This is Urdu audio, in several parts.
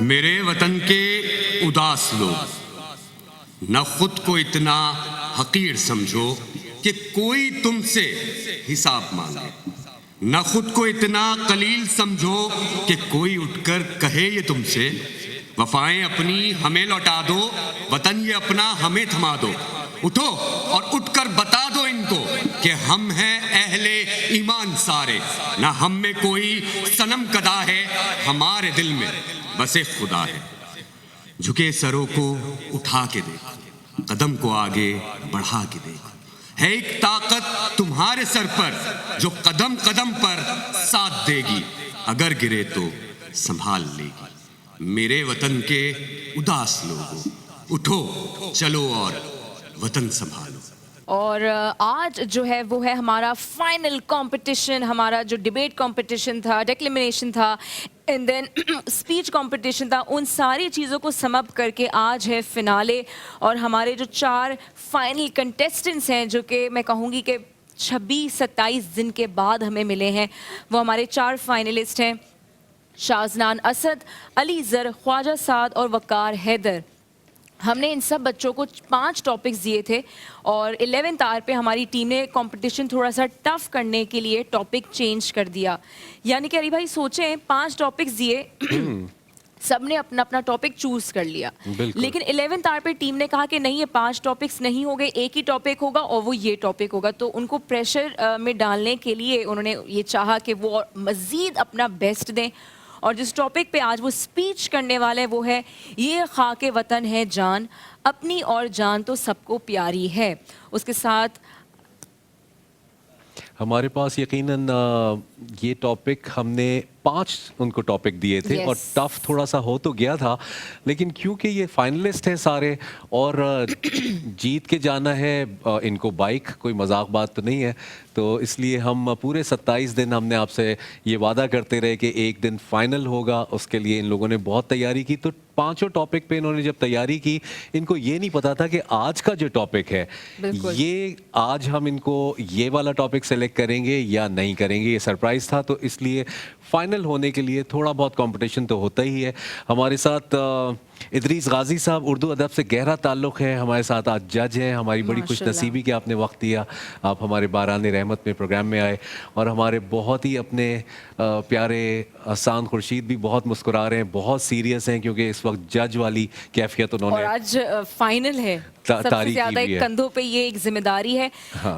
میرے وطن کے اداس لوگ، نہ خود کو اتنا حقیر سمجھو کہ کوئی تم سے حساب مانگے، نہ خود کو اتنا قلیل سمجھو کہ کوئی اٹھ کر کہے یہ تم سے وفائیں اپنی ہمیں لوٹا دو، وطن یہ اپنا ہمیں تھما دو۔ اٹھو اور اٹھ کر بتا دو ان کو کہ ہم ہیں اہل ایمان سارے، نہ ہم میں کوئی صنم کدا ہے، ہمارے دل میں بس ایک خدا ہے۔ جھکے سروں کو اٹھا کے دیکھو، قدم کو آگے بڑھا کے دیکھو، ہے ایک طاقت تمہارے سر پر جو قدم قدم پر ساتھ دے گی، اگر گرے تو سنبھال لے گی۔ میرے وطن کے اداس لوگوں، اٹھو چلو اور وطن سنبھالو۔ اور آج جو ہے وہ ہے ہمارا فائنل کمپٹیشن، ہمارا جو ڈیبیٹ کمپٹیشن تھا، ڈیکلیمنیشن تھا، اینڈ دین اسپیچ کمپٹیشن تھا، ان ساری چیزوں کو سم اپ کر کے آج ہے فنالے۔ اور ہمارے جو 4 فائنل کنٹیسٹنٹس ہیں، جو کہ میں کہوں گی کہ 26-27 دن کے بعد ہمیں ملے ہیں، وہ ہمارے 4 فائنلسٹ ہیں: شازنان اسد، علی زر، خواجہ سعد اور وقار حیدر۔ ہم نے ان سب بچوں کو 5 ٹاپکس دیے تھے، اور 11th آور پہ ہماری ٹیم نے کمپٹیشن تھوڑا سا ٹف کرنے کے لیے ٹاپک چینج کر دیا۔ یعنی کہ علی بھائی سوچیں، 5 ٹاپکس دیے، سب نے اپنا اپنا ٹاپک چوز کر لیا، لیکن 11th آور پہ ٹیم نے کہا کہ نہیں، یہ 5 ٹاپکس نہیں ہو گئے، ایک ہی ٹاپک ہوگا اور وہ یہ ٹاپک ہوگا۔ تو ان کو پریشر میں ڈالنے کے لیے انہوں نے یہ چاہا کہ وہ مزید اپنا بیسٹ دیں، اور جس ٹاپک پہ آج وہ اسپیچ کرنے والے وہ ہے یہ خاک وطن ہے جان، اپنی اور جان تو سب کو پیاری ہے۔ اس کے ساتھ ہمارے پاس یقیناً یہ ٹاپک ہم نے 5 ان کو ٹاپک دیے تھے، اور ٹف تھوڑا سا ہو تو گیا تھا، لیکن کیونکہ یہ فائنلسٹ ہیں سارے اور جیت کے جانا ہے ان کو بائک، کوئی مذاق بات تو نہیں ہے، تو اس لیے ہم پورے 27 دن ہم نے آپ سے یہ وعدہ کرتے رہے کہ ایک دن فائنل ہوگا۔ اس کے لیے ان لوگوں نے بہت تیاری کی، تو 5 ٹاپک پہ انہوں نے جب تیاری کی، ان کو یہ نہیں پتا تھا کہ آج کا جو ٹاپک ہے یہ آج ہم ان کو یہ والا ٹاپک سلیکٹ کریں گے یا نہیں کریں گے، یہ سرپرائز تھا۔ تو اس لیے فائنل ہونے کے لیے تھوڑا بہت کمپٹیشن تو ہوتا ہی ہے۔ ہمارے ساتھ ادریس غازی صاحب، اردو ادب سے گہرا تعلق ہے، ہمارے ساتھ آج جج ہیں۔ ہماری بڑی خوش نصیبی کہ آپ نے وقت دیا، آپ ہمارے باران رحمت میں پروگرام میں آئے، اور ہمارے بہت ہی اپنے پیارے حسان خورشید بھی بہت مسکرا رہے ہیں، بہت سیریس ہیں، کیونکہ اس وقت جج والی کیفیت انہوں نے، اور آج فائنل ہے، سب سے زیادہ ایک کندھوں پہ یہ ایک ذمہ داری ہے۔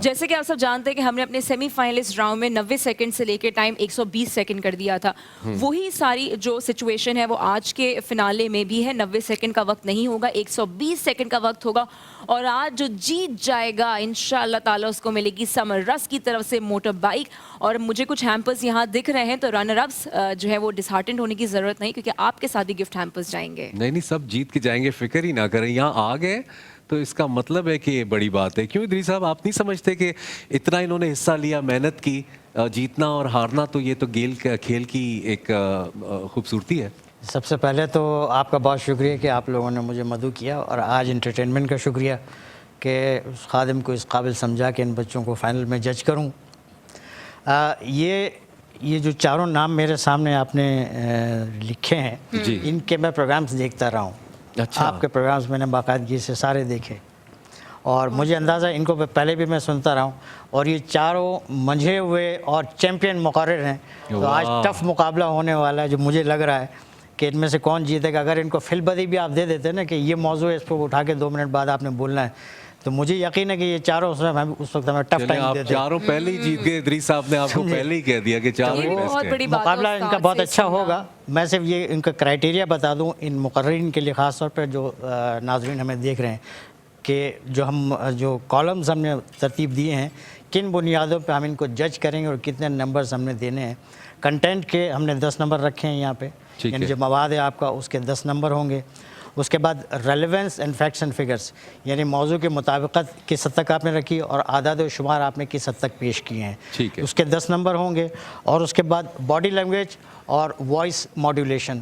جیسے کہ آپ سب جانتے ہیں کہ ہم نے اپنے سیمی فائنلسٹ راؤنڈ میں 90 سیکنڈ سے لے کے ٹائم 120 سیکنڈ کر دیا تھا، وہی ساری جو سچویشن ہے وہ آج کے فنالے میں بھی ہے۔ 90 سیکنڈ کا وقت نہیں ہوگا، 120 سیکنڈ کا وقت ہوگا، اور آج جو جیت جائے گا انشاءاللہ تعالی اس کو ملے گی سمر رس کی طرف سے موٹر بائک۔ اور مجھے کچھ ہیمپرز یہاں دکھ رہے ہیں، تو رنر اپس جو ہے وہ ڈسہارٹنڈ ہونے کی ضرورت نہیں، کیونکہ آپ کے ساتھ ہی گفٹ ہیمپرز جائیں گے۔ نہیں، سب جیت کے جائیں گے، فکر ہی نہ کریں، یہاں آ گئے تو اس کا مطلب ہے کہ یہ بڑی بات ہے۔ کیوں ادریس صاحب، آپ نہیں سمجھتے کہ اتنا انہوں نے حصہ لیا، محنت کی، جیتنا اور ہارنا تو یہ تو کھیل کی ایک خوبصورتی ہے۔ سب سے پہلے تو آپ کا بہت شکریہ کہ آپ لوگوں نے مجھے مدعو کیا، اور آج انٹرٹینمنٹ کا شکریہ کہ اس خادم کو اس قابل سمجھا کہ ان بچوں کو فائنل میں جج کروں۔ یہ جو 4 نام میرے سامنے آپ نے لکھے ہیں، ان کے میں پروگرامز دیکھتا رہا ہوں۔ آپ کے پروگرامز میں نے باقاعدگی سے سارے دیکھے، اور مجھے اندازہ ان کو پہلے بھی میں سنتا رہا ہوں، اور یہ 4 منجھے ہوئے اور چیمپئن مقرر ہیں۔ تو آج ٹف مقابلہ ہونے والا ہے، جو مجھے لگ رہا ہے کہ ان میں سے کون جیتے گا۔ اگر ان کو فل بدی بھی آپ دے دیتے نا کہ یہ موضوع ہے، اس پہ اٹھا کے 2 منٹ بعد آپ نے بولنا ہے، تو مجھے یقین ہے کہ یہ 4 اس وقت ہمیں ٹف ٹائم دیتے ہیں۔ 4 پہلے ہی جیت گئے، ادریس صاحب نے آپ کو پہلے ہی کہہ دیا کہ 4 مقابلہ ان کا بہت اچھا ہوگا۔ میں صرف یہ ان کا کرائٹیریا بتا دوں ان مقررین کے لیے، خاص طور پہ جو ناظرین ہمیں دیکھ رہے ہیں، کہ جو کالمز ہم نے ترتیب دیے ہیں، کن بنیادوں پہ ہم ان کو جج کریں گے اور کتنے نمبرز ہم نے دینے ہیں۔ کنٹینٹ کے ہم نے 10 نمبر رکھے ہیں یہاں پہ، یعنی جو مواد ہے آپ کا اس کے 10 نمبر ہوں گے۔ اس کے بعد relevance and facts and figures, یعنی موضوع کے مطابقت کس حد تک آپ نے رکھی اور اعداد و شمار آپ نے کس حد تک پیش کیے ہیں، اس کے 10 نمبر ہوں گے۔ اور اس کے بعد باڈی لینگویج اور وائس ماڈولیشن،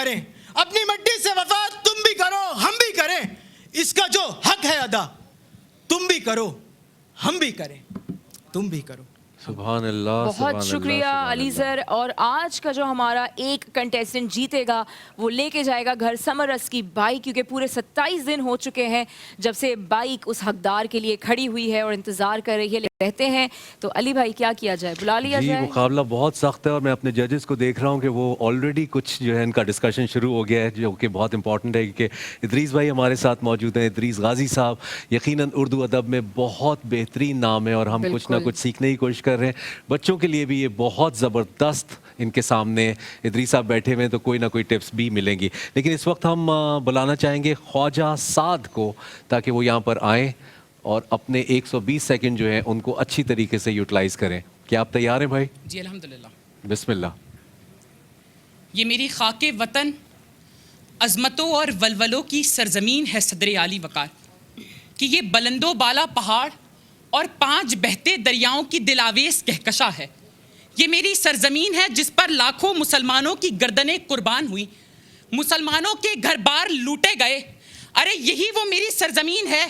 کریں, اپنی مٹی سے وفا تم بھی کرو ہم بھی کریں, اس کا جو حق ہے ادا تم بھی کرو ہم بھی کریں, تم بھی کرو. سبحان اللہ. بہت شکریہ علی سر. اور آج کا جو ہمارا ایک کنٹیسٹنٹ جیتے گا وہ لے کے جائے گا گھر سمرس کی بائک, کیونکہ پورے 27 دن ہو چکے ہیں جب سے بائک اس حقدار کے لیے کھڑی ہوئی ہے اور انتظار کر رہی ہے رہتے ہیں. تو علی بھائی کیا کیا جائے, بلا لیا جائے؟ مقابلہ بہت سخت ہے اور میں اپنے ججز کو دیکھ رہا ہوں کہ وہ آلریڈی کچھ جو ہے ان کا ڈسکشن شروع ہو گیا ہے, جو کہ بہت امپورٹنٹ ہے کیونکہ ادریس بھائی ہمارے ساتھ موجود ہیں. ادریس غازی صاحب یقیناً اردو ادب میں بہت بہترین نام ہے اور ہم کچھ نہ کچھ سیکھنے کی کوشش کر رہے ہیں. بچوں کے لیے بھی یہ بہت زبردست ان کے سامنے ادریس صاحب بیٹھے ہوئے ہیں, تو کوئی نہ کوئی ٹپس بھی ملیں گی. لیکن اس وقت ہم بلانا چاہیں گے خواجہ سعد کو تاکہ وہ یہاں پر آئیں اور اپنے 120 سیکنڈ جو ہیں ان کو اچھی طریقے سے یوٹیلائز کریں. کیا آپ تیار ہیں بھائی؟ جی الحمدللہ. بسم اللہ. یہ میری خاک وطن عظمتوں اور ولولوں کی سرزمین ہے صدر عالی وقار, کہ یہ بلند و بالا پہاڑ اور 5 بہتے دریاؤں کی دلاویز کہکشاں ہے. یہ میری سرزمین ہے جس پر لاکھوں مسلمانوں کی گردنیں قربان ہوئی, مسلمانوں کے گھر بار لوٹے گئے. ارے یہی وہ میری سرزمین ہے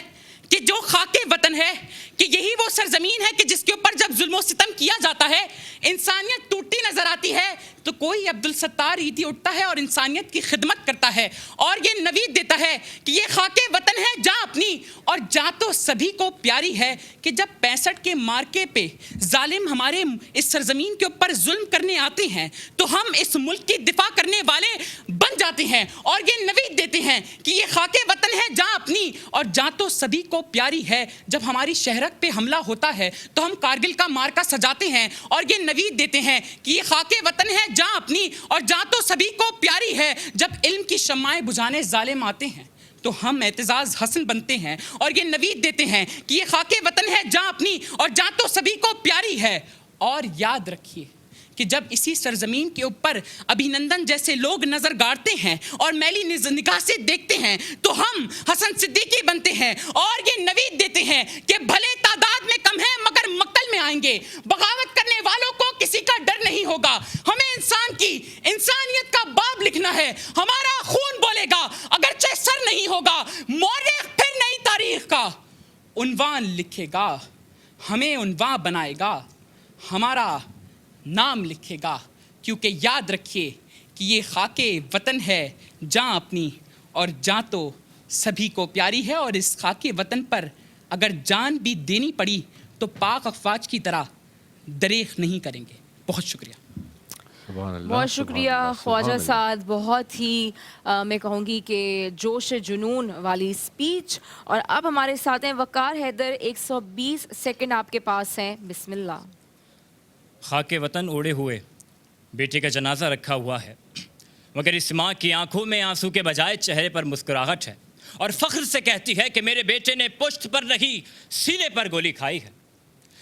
کہ جو خاک وطن ہے, کہ یہی وہ سرزمین ہے کہ جس کے اوپر جب ظلم و ستم کیا جاتا ہے انسانیت ٹوٹتی نظر آتی ہے تو کوئی عبدالستار عیدی اٹھتا ہے اور انسانیت کی خدمت کرتا ہے اور یہ نوید دیتا ہے کہ یہ خاک وطن ہے جہاں اپنی اور جہاں تو سبھی کو پیاری ہے. کہ جب 65 کے مارکے پہ ظالم ہمارے اس سرزمین کے اوپر ظلم کرنے آتے ہیں تو ہم اس ملک کی دفاع کرنے والے بن جاتے ہیں اور یہ نوید دیتے ہیں کہ یہ خاک وطن ہے جہاں اپنی اور جہاں تو سبھی کو پیاری ہے. جب ہماری شہرک پہ حملہ ہوتا ہے تو ہم کارگل کا مارکا سجاتے ہیں اور یہ نوید دیتے ہیں کہ یہ خاک وطن ہے جہاں اپنی اور جہاں تو سبھی کو پیاری ہے. جب علم کی شمعیں بجھانے ظالم آتے ہیں تو ہم اعتزاز حسن بنتے ہیں اور یہ نوید دیتے ہیں کہ یہ خاک وطن ہے جہاں اپنی اور جہاں تو سبھی کو پیاری ہے. اور یاد رکھیے کہ جب اسی سرزمین کے اوپر ابھینندن جیسے لوگ نظر گاڑتے ہیں اور میلی نگاہ سے دیکھتے ہیں تو ہم حسن صدیقی بنتے ہیں اور یہ نوید دیتے ہیں کہ بھلے تعداد میں کم ہیں مگر مقتل میں آئیں گے. بغاوت کرنے والوں کو کسی کا ڈر نہیں ہوگا. ہمیں انسان کی انسانیت کا باب لکھنا ہے. ہمارا خون بولے گا اگرچہ سر نہیں ہوگا. مورخ پھر نئی تاریخ کا عنوان لکھے گا, ہمیں عنوان بنائے گا, ہمارا نام لکھے گا. کیونکہ یاد رکھیے کہ یہ خاک وطن ہے جہاں اپنی اور جہاں تو سبھی کو پیاری ہے. اور اس خاک وطن پر اگر جان بھی دینی پڑی تو پاک افواج کی طرح دریغ نہیں کریں گے. بہت شکریہ. بہت شکریہ خواجہ سعد. بہت ہی میں کہوں گی کہ جوش جنون والی سپیچ. اور اب ہمارے ساتھ ہیں وقار حیدر. 120 سیکنڈ آپ کے پاس ہیں. بسم اللہ. خاک وطن اوڑے ہوئے بیٹے کا جنازہ رکھا ہوا ہے, مگر اس ماں کی آنکھوں میں آنسو کے بجائے چہرے پر مسکراہٹ ہے اور فخر سے کہتی ہے کہ میرے بیٹے نے پشت پر نہیں سینے پر گولی کھائی ہے.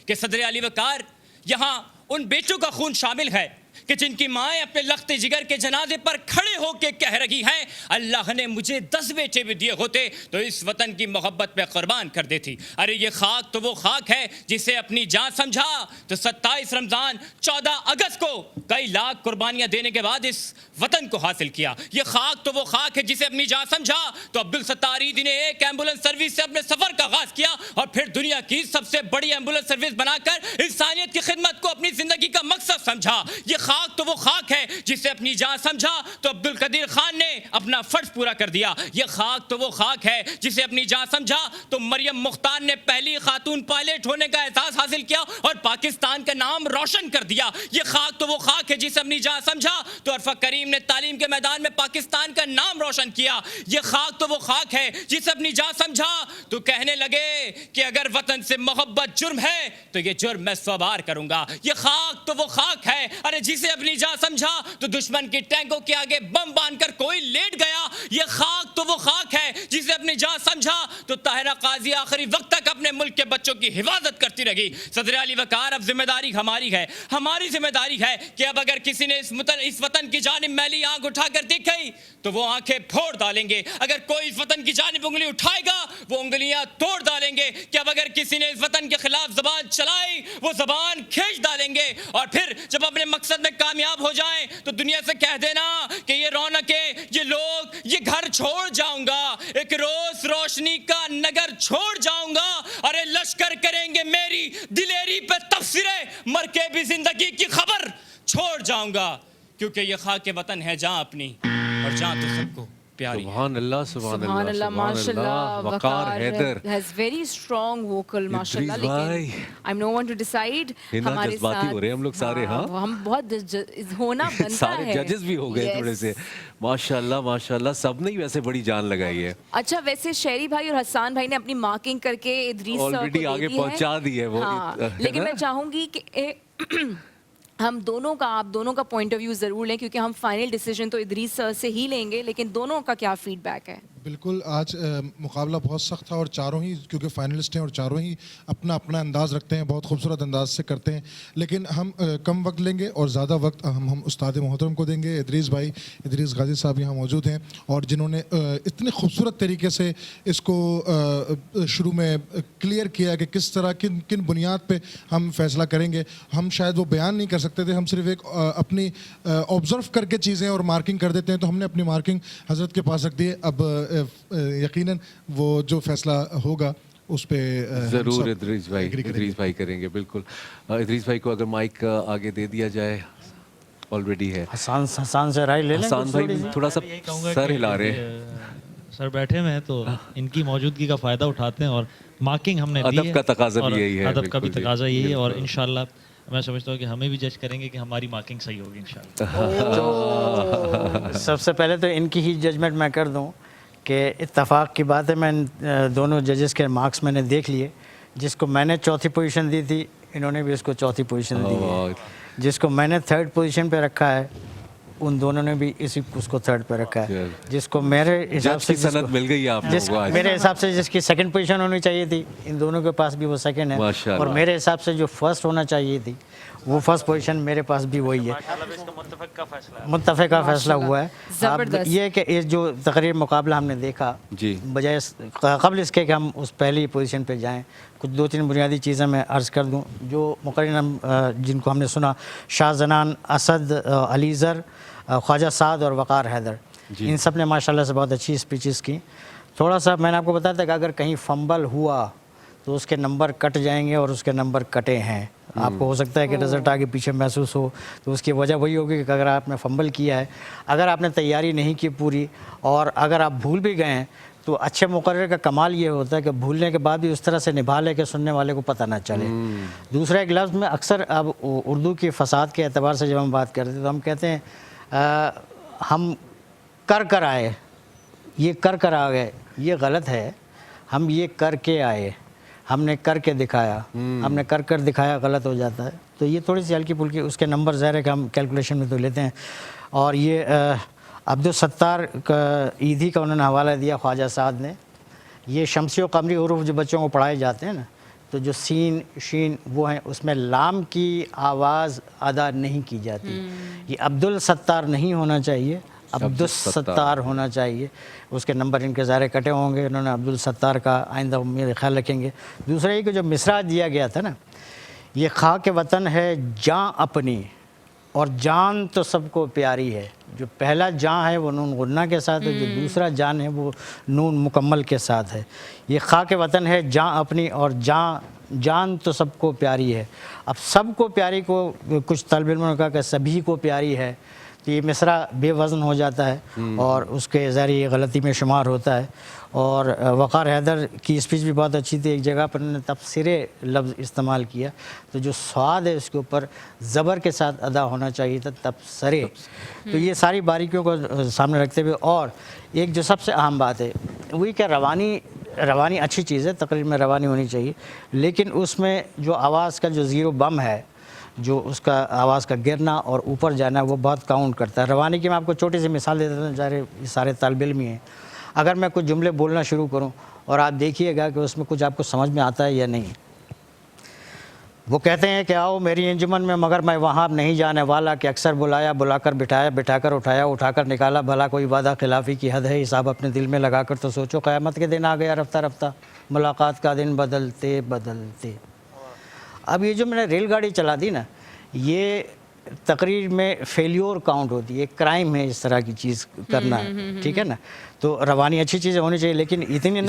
کہ صدر علی وقار یہاں ان بیٹوں کا خون شامل ہے کہ جن کی مائیں اپنے لخت جگر کے جنازے پر کھڑے ہو کے کہہ رہی ہیں اللہ نے مجھے 10 بیٹے بھی دیے ہوتے تو اس وطن کی محبت پہ قربان کر دیتی. ارے یہ خاک تو وہ خاک ہے جسے اپنی جان سمجھا تو 27 رمضان 14 اگست کو کئی لاکھ قربانیاں دینے کے بعد اس وطن کو حاصل کیا. یہ خاک تو وہ خاک ہے جسے اپنی جان سمجھا تو عبدالستار عیدی نے ایک ایمبولینس سروس سے اپنے سفر کا آغاز کیا اور پھر دنیا کی سب سے بڑی ایمبولینس سروس بنا کر انسانیت کی خدمت کو اپنی زندگی کا مقصد سمجھا. یہ خاک تو وہ خاک ہے جسے اپنی جان سمجھا تو عبدالقدیر خان نے اپنا فرض پورا کر دیا. یہ خاک تو وہ خاک ہے جسے اپنی جان سمجھا تو مریم مختار نے پہلی خاتون پائلٹ ہونے کا اعزاز حاصل کیا اور پاکستان کا نام روشن کر دیا. یہ خاک تو وہ خاک ہے جسے اپنی جان سمجھا تو عرفہ کریم نے تعلیم کے میدان میں پاکستان کا نام روشن کیا. یہ خاک تو وہ خاک ہے جسے اپنی جان سمجھا تو کہنے لگے کہ اگر وطن سے محبت جرم ہے تو یہ جرم میں 100 بار کروں گا. یہ خاک تو وہ خاک ہے ارے جسے اپنی جان سمجھا تو دشمن کی ٹینکوں کے آگے بم باندھ کر کوئی لیٹ گیا. یہ خاک تو وہ خاک ہے جسے اپنی جان سمجھا تو طاہرہ قاضی آخری وقت تک اپنے ملک کے بچوں کی حفاظت کرتی رہی. صدر علی وقار اب ذمہ داری ہماری ہے, ہماری ذمہ داری ہے کہ اب اگر کسی نے اس وطن کی جانب میلی آنکھ اٹھا کر دیکھی تو وہ آنکھیں پھوڑ ڈالیں گے. اگر کوئی اس وطن کی جانب انگلی اٹھائے گا وہ انگلیاں توڑ ڈالیں گے. کہ اب اگر کسی نے اس وطن کے خلاف زبان چلائی وہ زبان کھینچ ڈالیں گے. اور پھر جب اپنے مقصد میں کامیاب ہو جائیں تو دنیا سے کہہ دینا کہ یہ رونقیں کہ میری دلیری پہ تبصرے مر کے بھی زندگی کی خبر چھوڑ جاؤں گا، کیونکہ یہ خاک وطن ہے جہاں اپنی اور جہاں تو سب کو پیاری ہے۔ سبحان اللہ، سبحان اللہ، سبحان اللہ، ماشاء اللہ، وقار Haider has very strong vocal ماشاء اللہ، ادریس بھائی، لیکن I'm no one to decide ہنا ہمارے جذباتی ساتھ ہو رہے ہیں ہم لوگ سارے، ہاں ہم بہت ہونا بنتا ہے، سارے ججز بھی ہو گئے تھوڑے سے، ماشاءاللہ ماشاءاللہ، سب نے ہی ویسے بڑی جان لگائی ہے، اچھا ویسے شہری بھائی اور حسان بھائی نے اپنی مارکنگ کر کے ادریس کو آلریڈی دے آگے دی ہے، پہنچا دی ہے وہ، ہاں، لیکن میں چاہوں گی کہ ہم دونوں کا، آپ دونوں کا پوائنٹ آف ویو ضرور لیں، کیونکہ ہم فائنل ڈیسیجن تو ادریس سر سے ہی لیں گے، لیکن دونوں کا کیا فیڈ بیک ہے؟ بالکل، آج مقابلہ بہت سخت تھا اور چاروں ہی کیونکہ فائنلسٹ ہیں اور چاروں ہی اپنا اپنا انداز رکھتے ہیں، بہت خوبصورت انداز سے کرتے ہیں، لیکن ہم کم وقت لیں گے اور زیادہ وقت ہم استاد محترم کو دیں گے۔ ادریس بھائی، ادریس غازی صاحب یہاں موجود ہیں اور جنہوں نے اتنے خوبصورت طریقے سے اس کو شروع میں کلیئر کیا کہ کس طرح کن بنیاد پہ ہم فیصلہ کریں گے۔ ہم شاید وہ بیان نہیں کر سکتے تھے، ہم صرف ایک اپنی آبزرو کر کے چیزیں اور مارکنگ کر دیتے ہیں، تو ہم نے اپنی مارکنگ حضرت کے پاس رکھ دی ہے۔ اب یقیناً وہ جو فیصلہ ہوگا اس پہ ضرور ادریس بھائی کریں گے، بالکل۔ ادریس بھائی کو اگر مائک آگے دے دیا جائے، آلریڈی ہے، حسان سے رائے لے لیں، حسان بھائی تھوڑا سا سر ہلا رہے ہیں، سر بیٹھے ہوئے ہیں تو ان کی موجودگی کا فائدہ اٹھاتے ہیں، اور مارکنگ ہم نے دی ہے، ادب کا تقاضا بھی یہی ہے، ادب کا بھی تقاضا یہی ہے، اور انشاءاللہ میں سمجھتا ہوں کہ ہمیں بھی جج کریں گے کہ ہماری مارکنگ صحیح ہوگی انشاءاللہ۔ تو سب سے پہلے تو ان کی ہی ججمنٹ میں کر دوں کہ اتفاق کی بات ہے، میں دونوں ججز کے مارکس میں نے دیکھ لیے، جس کو میں نے چوتھی پوزیشن دی تھی انہوں نے بھی اس کو چوتھی پوزیشن دی ہے، جس کو میں نے تھرڈ پوزیشن پہ رکھا ہے ان دونوں نے بھی اس کو تھرڈ پہ رکھا ہے، جس کو میرے حساب سے سند مل گئی آپ کو، میرے حساب سے جس کی سیکنڈ پوزیشن ہونی چاہیے تھی، ان دونوں کے پاس بھی وہ سیکنڈ ہے، اور میرے حساب سے جو فرسٹ ہونا چاہیے تھی وہ فرسٹ پوزیشن میرے پاس بھی وہی ہے، متفقہ فیصلہ ہوا ہے۔ یہ کہ جو تقریر مقابلہ ہم نے دیکھا، بجائے قبل اس کے کہ ہم اس پہلی پوزیشن پہ جائیں، کچھ دو تین بنیادی چیزیں میں عرض کر دوں جو مقررین جن کو ہم نے سنا، شاہ زنان، اسد، علی زر، خواجہ سعد اور وقار حیدر، ان سب نے ماشاءاللہ سے بہت اچھی اسپیچز کی۔ تھوڑا سا میں نے آپ کو بتایا تھا کہ اگر کہیں فمبل ہوا تو اس کے نمبر کٹ جائیں گے، اور اس کے نمبر کٹے ہیں۔ آپ کو ہو سکتا ہے کہ رزلٹ آگے پیچھے محسوس ہو، تو اس کی وجہ وہی ہوگی کہ اگر آپ نے فمبل کیا ہے، اگر آپ نے تیاری نہیں کی پوری، اور اگر آپ بھول بھی گئے ہیں، تو اچھے مقرر کا کمال یہ ہوتا ہے کہ بھولنے کے بعد بھی اس طرح سے نبھا لے کہ سننے والے کو پتہ نہ چلے۔ دوسرا ایک لفظ میں اکثر اب اردو کی فساد کے اعتبار سے جب ہم بات کرتے ہیں تو ہم کہتے ہیں ہم کر آئے، یہ کر آ گئے، یہ غلط ہے، ہم یہ کر کے آئے، ہم نے کر کے دکھایا، ہم نے کر دکھایا غلط ہو جاتا ہے، تو یہ تھوڑی سی ہلکی پھلکی اس کے نمبر ظاہر ہے کہ ہم کیلکولیشن میں تو لیتے ہیں۔ اور یہ عبدالستار عیدھی کا انہوں نے حوالہ دیا خواجہ سعد نے، یہ شمسی و قمری حروف جو بچوں کو پڑھائے جاتے ہیں نا، تو جو سین شین وہ ہیں، اس میں لام کی آواز ادا نہیں کی جاتی، یہ عبدالستار نہیں ہونا چاہیے، عبدالستار ہونا چاہیے، اس کے نمبر ان کے ظاہر کٹے ہوں گے، انہوں نے عبدالستار کا آئندہ میرے خیال رکھیں گے۔ دوسرا یہ کہ جو مصرع دیا گیا تھا نا، یہ خاک وطن ہے جاں اپنی اور جان تو سب کو پیاری ہے، جو پہلا جاں ہے وہ نون غنہ کے ساتھ ہے، جو دوسرا جان ہے وہ نون مکمل کے ساتھ ہے۔ یہ خاک وطن ہے جاں اپنی اور جان تو سب کو پیاری ہے۔ اب سب کو پیاری کو کچھ طالب علموں نے کہا کہ سبھی کو پیاری ہے، تو یہ مصرع بے وزن ہو جاتا ہے اور اس کے ذریعے غلطی میں شمار ہوتا ہے۔ اور وقار حیدر کی اسپیچ بھی بہت اچھی تھی، ایک جگہ پر انہوں نے تبصرے لفظ استعمال کیا، تو جو سواد ہے اس کے اوپر زبر کے ساتھ ادا ہونا چاہیے تھا، تبصرے۔ تو یہ ساری باریکیوں کو سامنے رکھتے ہوئے، اور ایک جو سب سے اہم بات ہے وہی کہ روانی اچھی چیز ہے، تقریر میں روانی ہونی چاہیے، لیکن اس میں جو آواز کا جو زیرو بم ہے، جو اس کا آواز کا گرنا اور اوپر جانا، وہ بہت کاؤنٹ کرتا ہے۔ روانی کی میں آپ کو چھوٹی سی مثال دے دیتا ہوں، ظاہر یہ سارے طالب علم ہی ہیں۔ اگر میں کچھ جملے بولنا شروع کروں اور آپ دیکھیے گا کہ اس میں کچھ آپ کو سمجھ میں آتا ہے یا نہیں۔ وہ کہتے ہیں کہ آؤ میری انجمن میں مگر میں وہاں نہیں جانے والا، کہ اکثر بلایا بلا کر بٹھایا، بٹھا کر اٹھایا، اٹھا کر نکالا، بھلا کوئی وعدہ خلافی کی حد ہے، حساب اپنے دل میں لگا کر تو سوچو، قیامت کے دن آ گیا رفتہ رفتہ، ملاقات کا دن بدلتے بدلتے۔ اب یہ جو میں نے ریل گاڑی چلا دی نا، یہ تقریر میں فیلیور کاؤنٹ ہوتی ہے، ایک کرائم ہے اس طرح کی چیز کرنا، ٹھیک ہے نا۔ تو روانی اچھی چیزیں ہونی چاہیے، لیکن اتنی